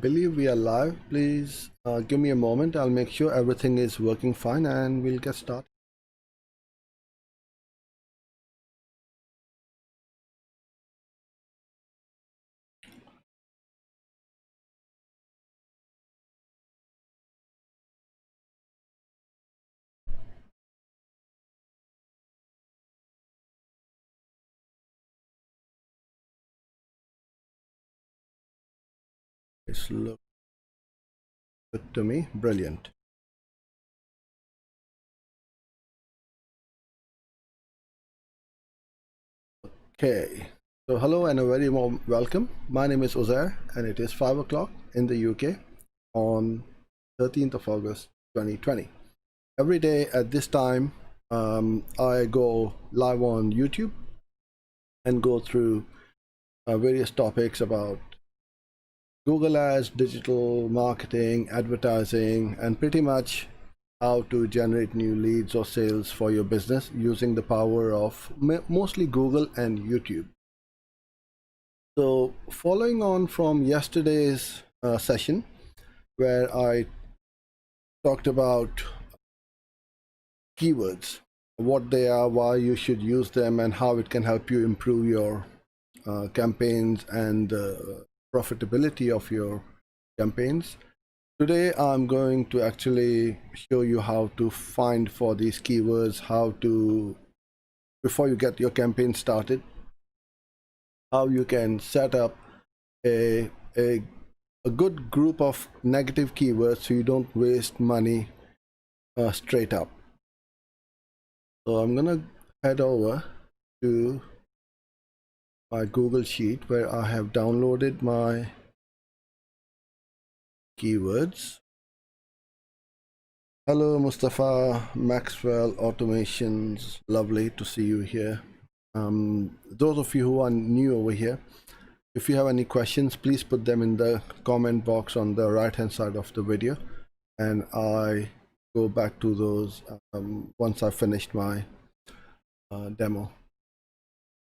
believe we are live. Please give me a moment. I'll make sure everything is working fine and we'll get started. It's look good to me. Brilliant. Okay. So hello and a very warm welcome. My name is Uzair and it is 5 o'clock in the UK on 13th of August 2020. Every day at this time, I go live on YouTube and go through various topics about Google Ads, digital marketing, advertising, and pretty much how to generate new leads or sales for your business using the power of mostly Google and YouTube. So following on from yesterday's session where I talked about keywords, what they are, why you should use them, and how it can help you improve your campaigns and profitability of your campaigns. Today I'm going to actually show you how to find for these keywords, how to, before you get your campaign started, how you can set up a good group of negative keywords so you don't waste money straight up. So I'm gonna head over to my Google Sheet where I have downloaded my keywords. Hello Mustafa, Maxwell Automations, lovely to see you here. Those of you who are new over here, if you have any questions, please put them in the comment box on the right hand side of the video, and I go back to those once I finished my demo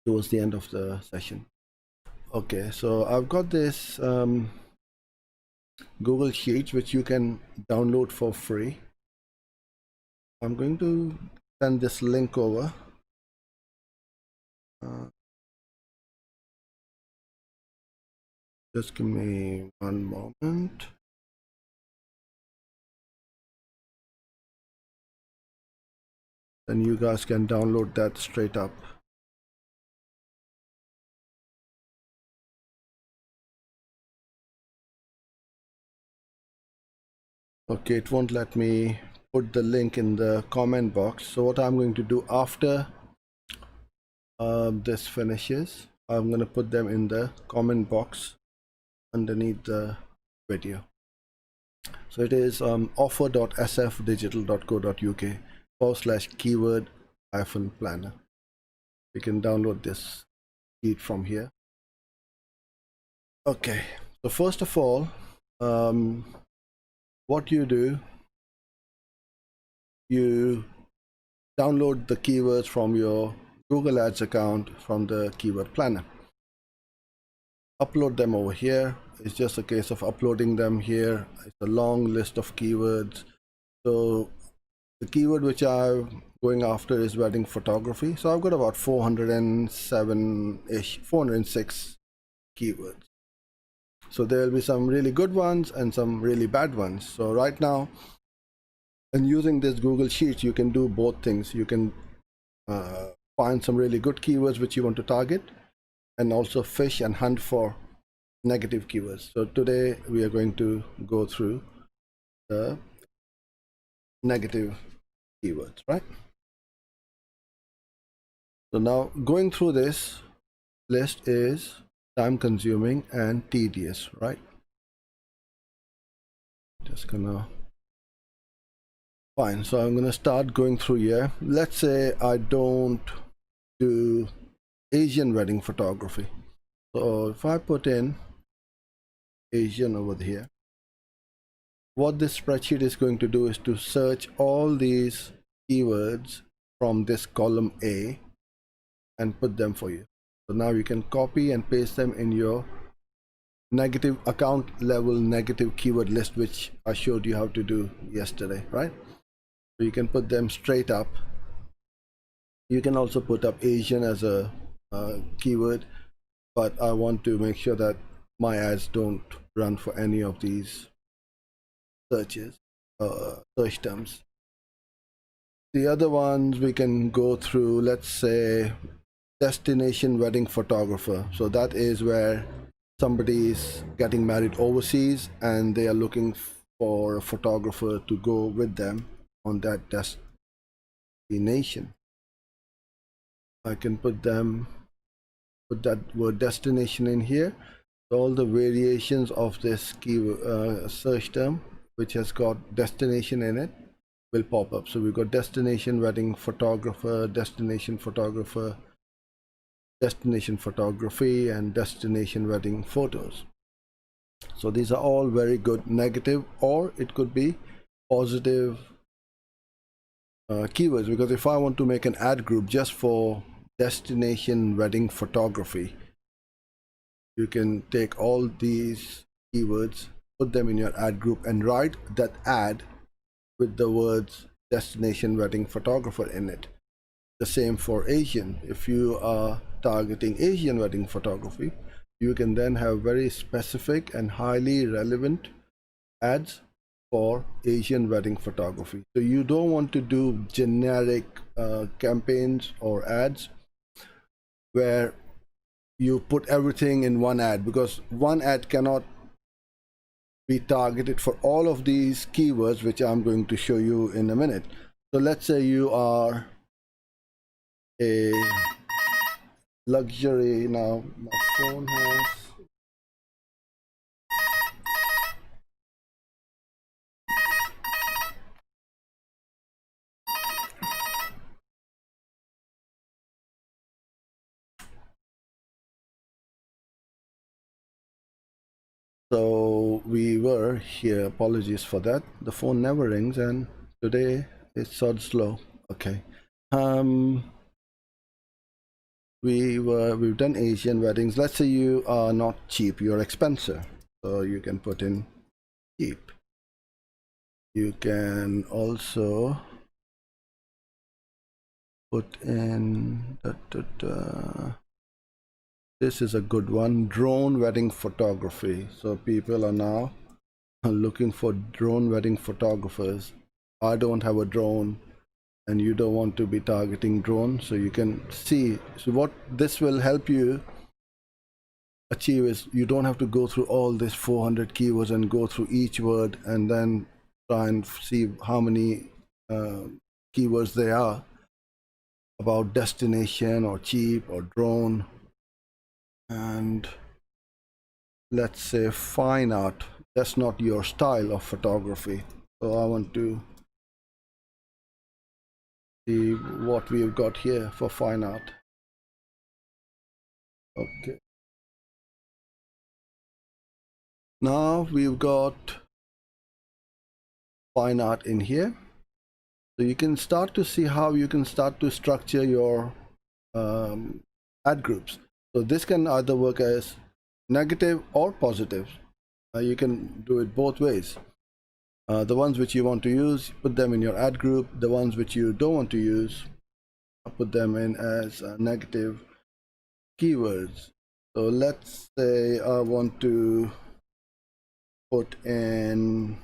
towards the end of the session. Okay, so I've got this Google Sheets which you can download for free. I'm going to send this link over. Just give me one moment. Then you guys can download that straight up. Okay, it won't let me put the link in the comment box. So what I'm going to do after this finishes, I'm going to put them in the comment box underneath the video. So it is offer.sfdigital.co.uk/keyword-planner. You can download this sheet from here. Okay, so first of all, what you do, you download the keywords from your Google Ads account from the keyword planner. Upload them over here. It's just a case of uploading them here. It's a long list of keywords. So the keyword which I'm going after is wedding photography. So I've got about 406 keywords. So there will be some really good ones and some really bad ones. So right now, and using this Google Sheets, you can do both things. You can find some really good keywords which you want to target, and also fish and hunt for negative keywords. So today we are going to go through the negative keywords, right? So now going through this list is time consuming and tedious, right? Just gonna fine. So I'm gonna start going through here. Let's say I don't do Asian wedding photography. So if I put in Asian over here, what this spreadsheet is going to do is to search all these keywords from this column A and put them for you. So now you can copy and paste them in your negative account level negative keyword list, which I showed you how to do yesterday, right? So you can put them straight up. You can also put up Asian as a keyword, but I want to make sure that my ads don't run for any of these searches, search terms. The other ones we can go through, let's say destination wedding photographer. So that is where somebody is getting married overseas and they are looking for a photographer to go with them on that destination. I can put that word destination in here. All the variations of this keyword search term which has got destination in it will pop up. So we've got destination wedding photographer, destination photographer, destination photography, and destination wedding photos. So these are all very good negative, or it could be positive keywords, because if I want to make an ad group just for destination wedding photography, you can take all these keywords, put them in your ad group, and write that ad with the words destination wedding photographer in it. The same for Asian. If you are targeting Asian wedding photography, you can then have very specific and highly relevant ads for Asian wedding photography. So you don't want to do generic campaigns or ads where you put everything in one ad, because one ad cannot be targeted for all of these keywords, which I'm going to show you in a minute. So let's say you are a luxury. Now my phone has so we were here, apologies for that. The phone never rings and today it's so slow. Okay. We've done Asian weddings. Let's say you are not cheap, you're expensive, so you can put in cheap. You can also put in this is a good one, drone wedding photography. So people are now looking for drone wedding photographers. I don't have a drone and you don't want to be targeting drone, so you can see. So what this will help you achieve is you don't have to go through all this 400 keywords and go through each word and then try and see how many keywords there are about destination or cheap or drone. And let's say fine art, that's not your style of photography, so I want to see what we've got here for fine art. Okay, now we've got fine art in here, so you can start to see how you can start to structure your ad groups. So this can either work as negative or positive. You can do it both ways. The ones which you want to use, put them in your ad group. The ones which you don't want to use, put them in as negative keywords. So let's say I want to put in,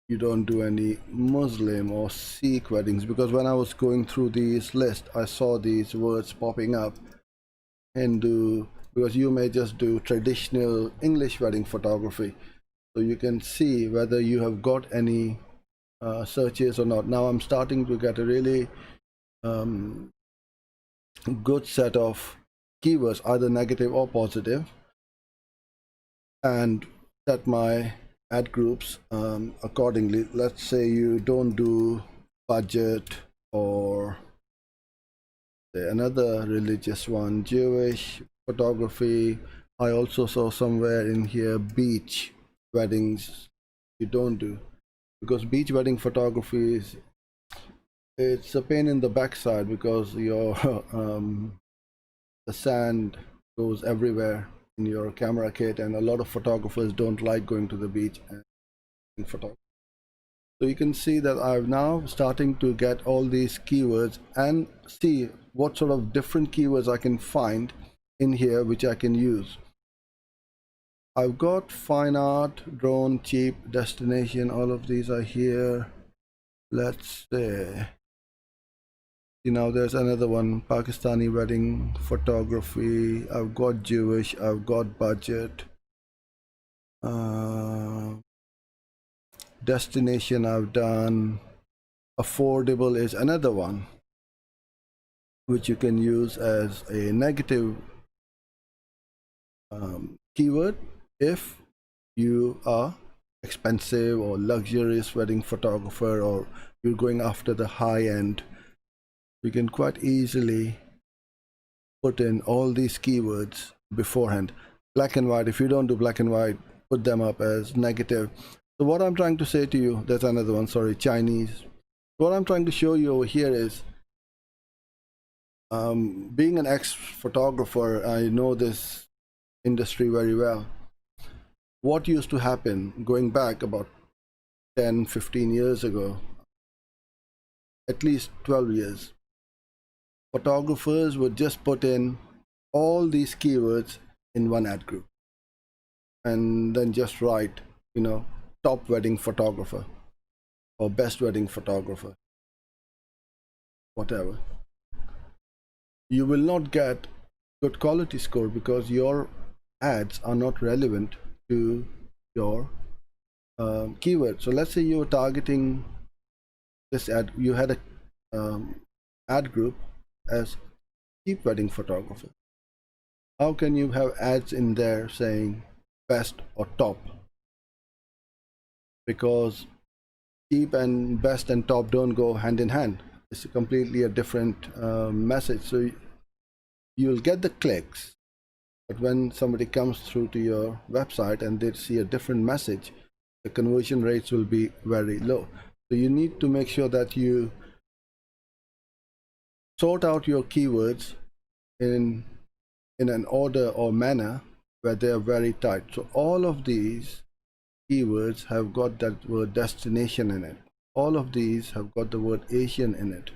you don't do any Muslim or Sikh weddings, because when I was going through these list, I saw these words popping up. Hindu, because you may just do traditional English wedding photography. So you can see whether you have got any searches or not. Now I'm starting to get a really good set of keywords, either negative or positive, and set my ad groups accordingly. Let's say you don't do budget, or say another religious one, Jewish photography. I also saw somewhere in here beach weddings. You don't do, because beach wedding photography is, it's a pain in the backside, because your the sand goes everywhere in your camera kit, and a lot of photographers don't like going to the beach and photography. So you can see that I'm now starting to get all these keywords and see what sort of different keywords I can find in here which I can use. I've got fine art, drone, cheap, destination, all of these are here. Let's say, you know, there's another one, Pakistani wedding photography. I've got Jewish, I've got budget. Destination I've done. Affordable is another one which you can use as a negative keyword if you are expensive or luxurious wedding photographer, or you're going after the high end. You can quite easily put in all these keywords beforehand. Black and white, if you don't do black and white, put them up as negative. So what I'm trying to say to you, there's another one, sorry, Chinese. What I'm trying to show you over here is, being an ex-photographer, I know this industry very well. What used to happen going back about 10-15 years ago, at least 12 years, photographers would just put in all these keywords in one ad group and then just write, you know, top wedding photographer or best wedding photographer, whatever. You will not get good quality score because your ads are not relevant to your keyword. So let's say you're targeting this ad, you had a ad group as cheap wedding photographer. How can you have ads in there saying best or top? Because cheap and best and top don't go hand in hand. It's completely a different message. So you'll get the clicks, but when somebody comes through to your website and they see a different message, the conversion rates will be very low. So you need to make sure that you sort out your keywords in an order or manner where they are very tight. So all of these keywords have got that word destination in it. All of these have got the word Asian in it,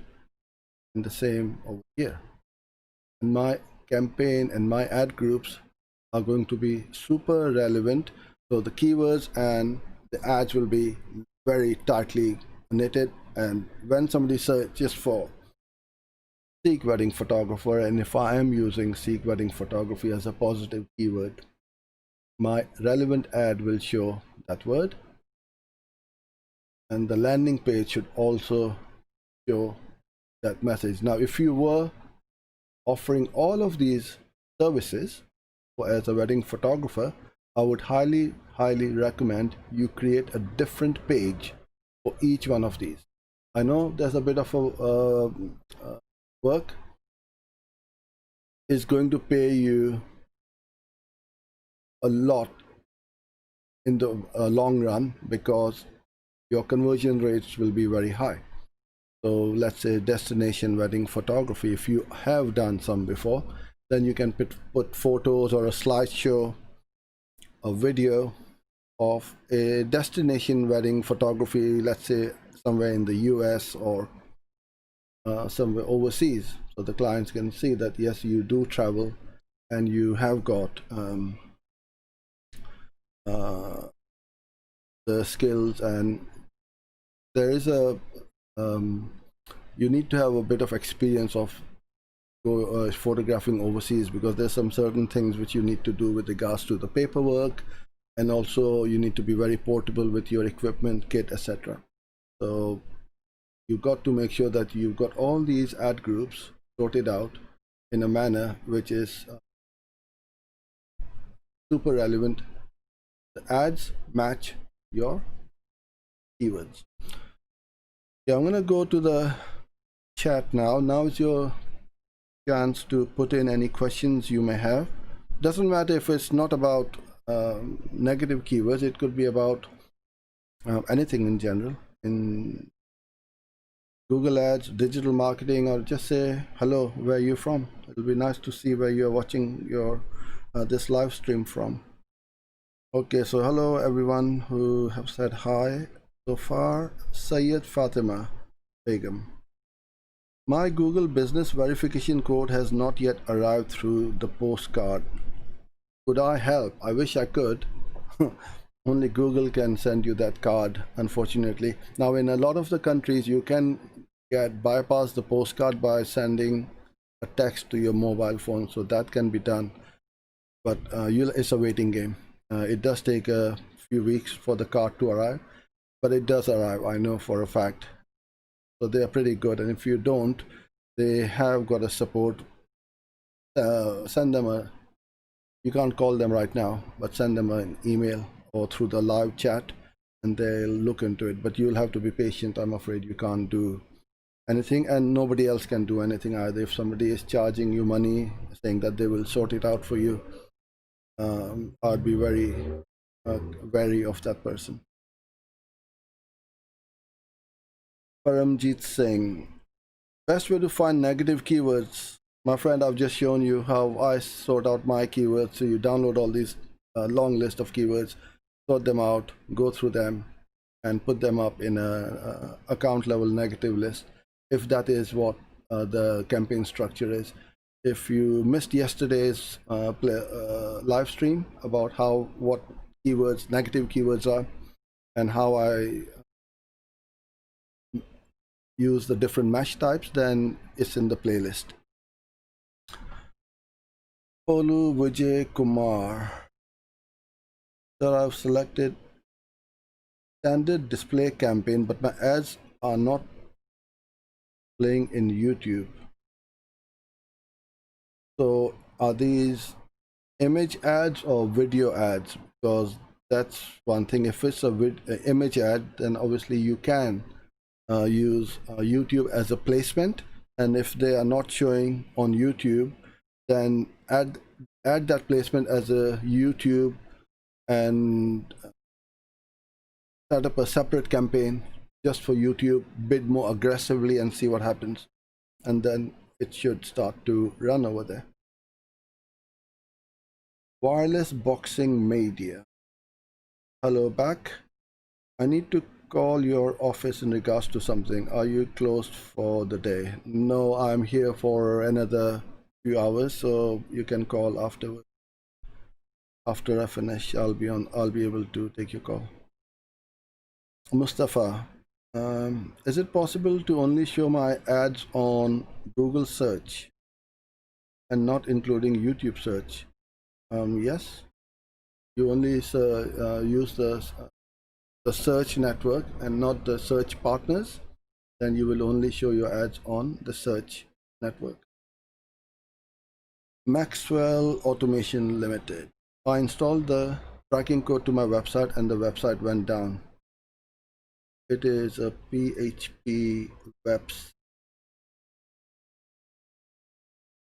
and the same over here. And my campaign and my ad groups are going to be super relevant. So the keywords and the ads will be very tightly knitted. And when somebody searches for Sikh wedding photographer, and if I am using Sikh wedding photography as a positive keyword, my relevant ad will show that word, and the landing page should also show that message. Now, if you were offering all of these services as a wedding photographer, I would highly recommend you create a different page for each one of these. I know there's a bit of a work. Is going to pay you a lot in the long run because your conversion rates will be very high. So let's say destination wedding photography, if you have done some before, then you can put photos or a slideshow, a video of a destination wedding photography, let's say somewhere in the US or somewhere overseas, so the clients can see that yes, you do travel and you have got the skills, and there is a you need to have a bit of experience of photographing overseas, because there's some certain things which you need to do with regards to the paperwork, and also you need to be very portable with your equipment, kit, etc. So you've got to make sure that you've got all these ad groups sorted out in a manner which is super relevant. The ads match your keywords. Yeah, I'm gonna go to the chat now. Now is your chance to put in any questions you may have. Doesn't matter if it's not about negative keywords, it could be about anything in general. Google Ads, digital marketing, or just say hello, where you from. It'll be nice to see where you're watching your this live stream from. Okay, so hello everyone who have said hi so far. Sayed Fatima Begum. My Google business verification code has not yet arrived through the postcard. Could I help? I wish I could. Only Google can send you that card, unfortunately. Now, in a lot of the countries, you can bypass the postcard by sending a text to your mobile phone, so that can be done. But it's a waiting game. It does take a few weeks for the card to arrive, but it does arrive, I know for a fact. So they are pretty good, and if you don't, they have got a support. Send them a, you can't call them right now, but send them an email or through the live chat and they'll look into it. But you'll have to be patient. I'm afraid you can't do anything, and nobody else can do anything either. If somebody is charging you money saying that they will sort it out for you, I'd be very wary of that person. Paramjit Singh, best way to find negative keywords. My friend, I've just shown you how I sort out my keywords. So you download all these long list of keywords, sort them out, go through them, and put them up in a account level negative list, if that is what the campaign structure is. If you missed yesterday's live stream about what keywords, negative keywords are, and how I use the different mesh types, then it's in the playlist. Olu Vijay Kumar. Sir, I've selected standard display campaign, but my ads are not playing in YouTube. So are these image ads or video ads? Because that's one thing. If it's a image ad, then obviously you can use YouTube as a placement, and if they are not showing on YouTube, then add that placement as a YouTube and set up a separate campaign just for YouTube, bid more aggressively and see what happens, and then it should start to run over there. Wireless boxing media. Hello back. I need to call your office in regards to something. Are you closed for the day? No, I'm here for another few hours, so you can call afterwards. After I finish, I'll be able to take your call. Mustafa, is it possible to only show my ads on Google search and not including YouTube search? Yes, you only use the search network and not the search partners, then you will only show your ads on the search network. Maxwell Automation Limited. I installed the tracking code to my website and the website went down. It is a PHP website.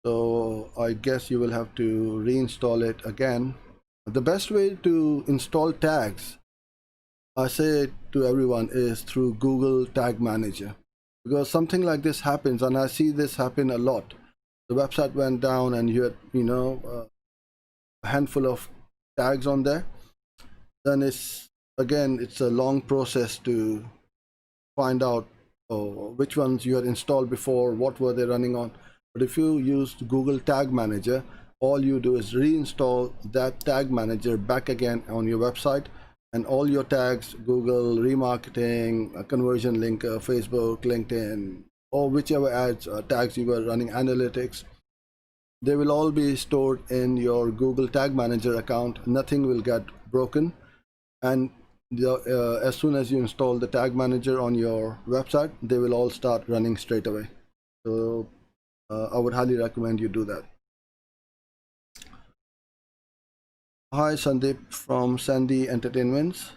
So I guess you will have to reinstall it again. The best way to install tags, I say to everyone, is through Google Tag Manager, because something like this happens, and I see this happen a lot. The website went down and you had, a handful of tags on there. Then it's a long process to find out which ones you had installed before, what were they running on. But if you use Google Tag Manager, all you do is reinstall that tag manager back again on your website, and all your tags, Google remarketing, conversion linker, Facebook, LinkedIn, or whichever ads tags you were running, analytics, they will all be stored in your Google Tag Manager account. Nothing will get broken, and as soon as you install the Tag Manager on your website, they will all start running straight away. So I would highly recommend you do that. Hi Sandeep from Sandy Entertainments.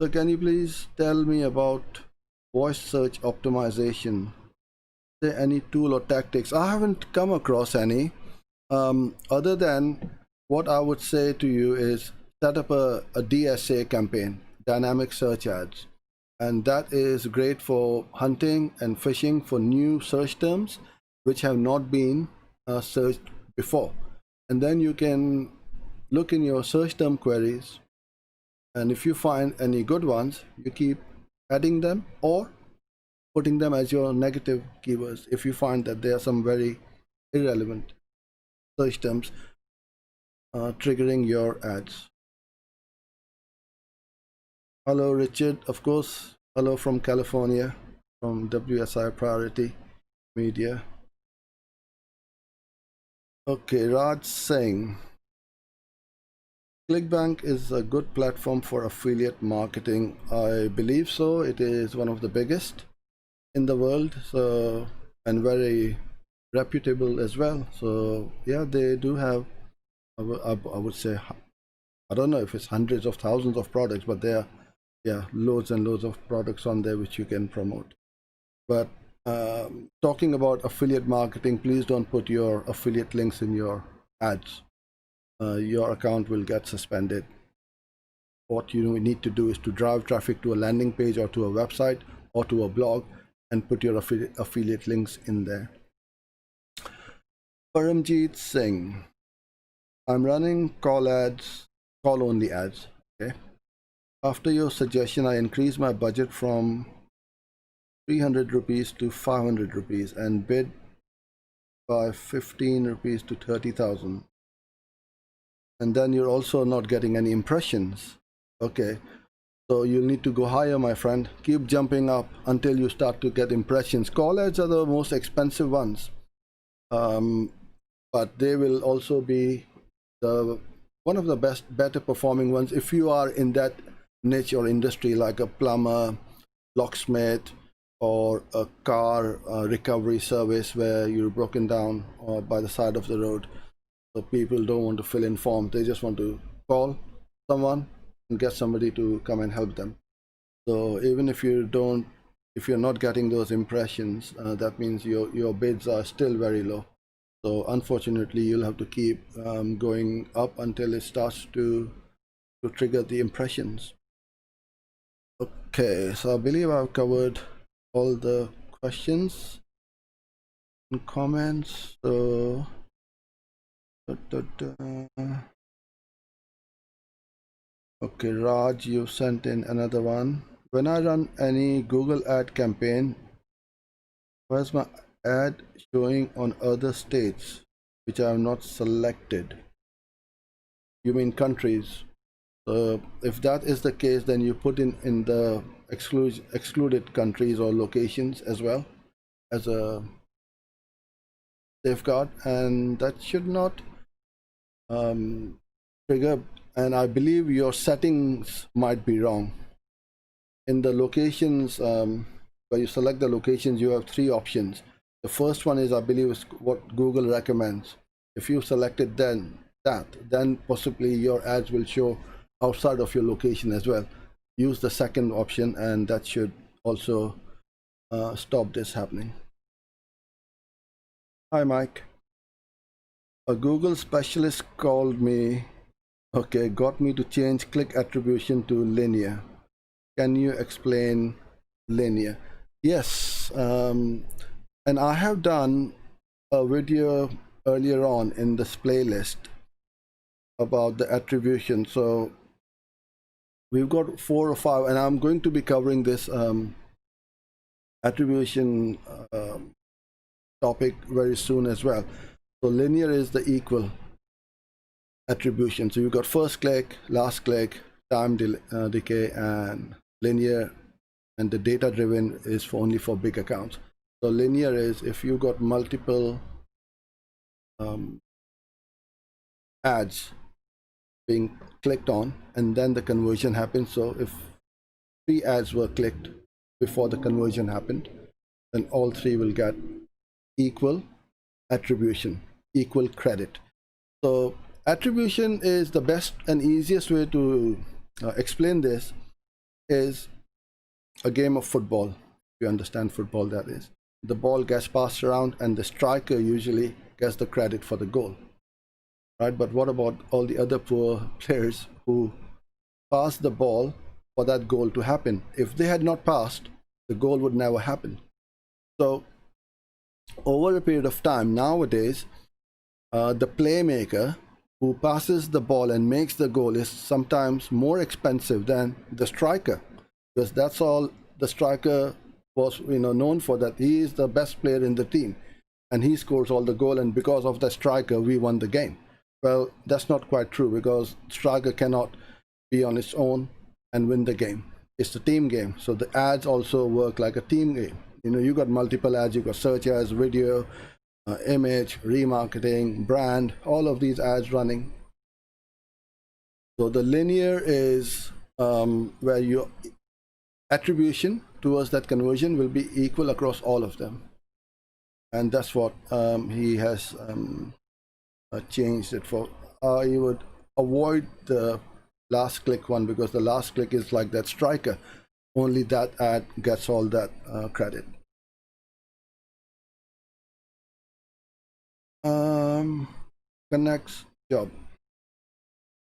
So can you please tell me about voice search optimization? Is there any tool or tactics? I haven't come across any. Other than what I would say to you is set up a DSA campaign, dynamic search ads, and that is great for hunting and fishing for new search terms which have not been searched before. And then you can look in your search term queries, and if you find any good ones, you keep adding them or putting them as your negative keywords if you find that there are some very irrelevant search terms triggering your ads. Hello Richard, of course. Hello from California, from WSI Priority Media. Okay, Raj Singh. ClickBank is a good platform for affiliate marketing. I believe so. It is one of the biggest in the world, so, and very reputable as well. So yeah, they do have, I would say, I don't know if it's hundreds of thousands of products, but there are loads and loads of products on there which you can promote. But talking about affiliate marketing, please don't put your affiliate links in your ads. Your account will get suspended. What you need to do is to drive traffic to a landing page or to a website or to a blog and put your affiliate links in there. Paramjeet Singh. I'm running call only ads. Okay. After your suggestion, I increased my budget from 300 rupees to 500 rupees and bid by 15 rupees to 30,000. And then you're also not getting any impressions. Okay, so you'll need to go higher, my friend. Keep jumping up until you start to get impressions. Call ads are the most expensive ones, but they will also be one of the better performing ones if you are in that niche or industry, like a plumber, locksmith, or a car recovery service where you're broken down by the side of the road. So people don't want to fill in forms, they just want to call someone and get somebody to come and help them. So even if you're not getting those impressions, that means your bids are still very low. So unfortunately, you'll have to keep going up until it starts to trigger the impressions. Okay, so I believe I've covered all the questions and comments. So okay, Raj, you sent in another one. When I run any Google ad campaign, where's my ad showing on other states which I have not selected? You mean countries? So if that is the case, then you put in the excluded countries or locations as well as a safeguard, and that should not trigger. And I believe your settings might be wrong. In the locations, where you select the locations, you have three options. The first one is, I believe, is what Google recommends. If you selected then possibly your ads will show outside of your location as well. Use the second option, and that should also stop this happening. Hi Mike. A Google specialist called me, okay, got me to change click attribution to linear. Can you explain linear? Yes, and I have done a video earlier on in this playlist about the attribution. So we've got 4 or 5, and I'm going to be covering this attribution topic very soon as well. So linear is the equal attribution. So you've got first click, last click, time decay, and linear, and the data driven is only for big accounts. So linear is if you got multiple ads being clicked on and then the conversion happens. So if 3 ads were clicked before the conversion happened, then all 3 will get equal attribution, equal credit. So attribution is the best and easiest way to explain this is a game of football. If you understand football, that is. The ball gets passed around and the striker usually gets the credit for the goal. Right? But what about all the other poor players who pass the ball for that goal to happen. If they had not passed, the goal would never happen. So over a period of time, nowadays, the playmaker who passes the ball and makes the goal is sometimes more expensive than the striker, because that's all the striker was known for, that he is the best player in the team and he scores all the goal, and because of the striker we won the game. Well, that's not quite true, because striker cannot be on its own and win the game. It's a team game, so the ads also work like a team game. You got multiple ads, you got search ads, video, image, remarketing, brand, all of these ads running. So the linear is where your attribution towards that conversion will be equal across all of them, and that's what he has changed it for. I would avoid the last click one, because the last click is like that striker, only that ad gets all that credit. Next job.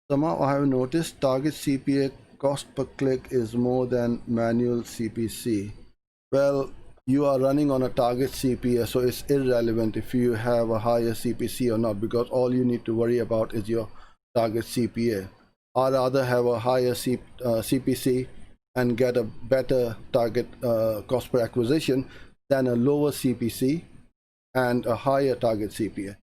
Somehow I have noticed target CPA cost per click is more than manual CPC. Well, you are running on a target CPA, so it's irrelevant if you have a higher CPC or not, because all you need to worry about is your target CPA. I'd rather have a higher CPC and get a better target cost per acquisition than a lower CPC and a higher target CPA.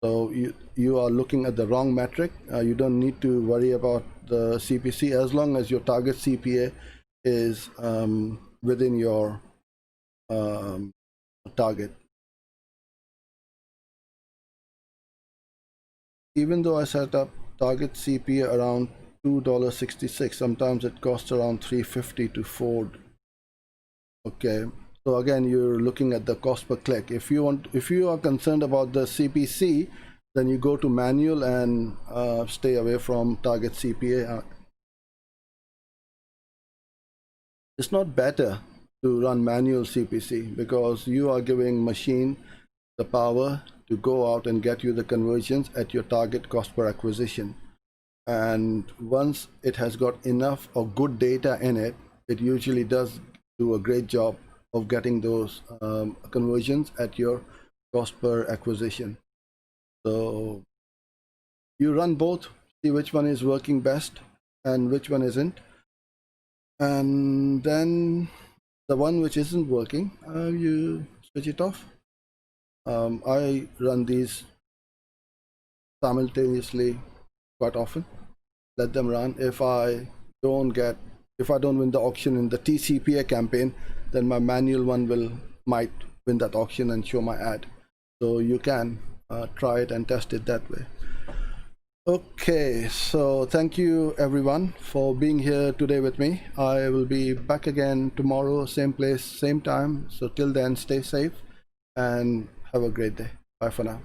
So you are looking at the wrong metric. You don't need to worry about the CPC as long as your target CPA is within your target. Even though I set up target CPA around $2.66, sometimes it costs around $3.50 to $4. Okay. So again, you're looking at the cost per click. If you are concerned about the CPC, then you go to manual and stay away from target CPA. It's not better to run manual CPC, because you are giving machine the power to go out and get you the conversions at your target cost per acquisition. And once it has got enough of good data in it, it usually does do a great job of getting those conversions at your cost per acquisition. So you run both, see which one is working best and which one isn't, and then the one which isn't working, you switch it off. I run these simultaneously quite often, let them run. If I don't win the auction in the TCPA campaign, then my manual one might win that auction and show my ad. So you can try it and test it that way. Okay, so thank you everyone for being here today with me. I will be back again tomorrow, same place, same time. So till then, stay safe and have a great day. Bye for now.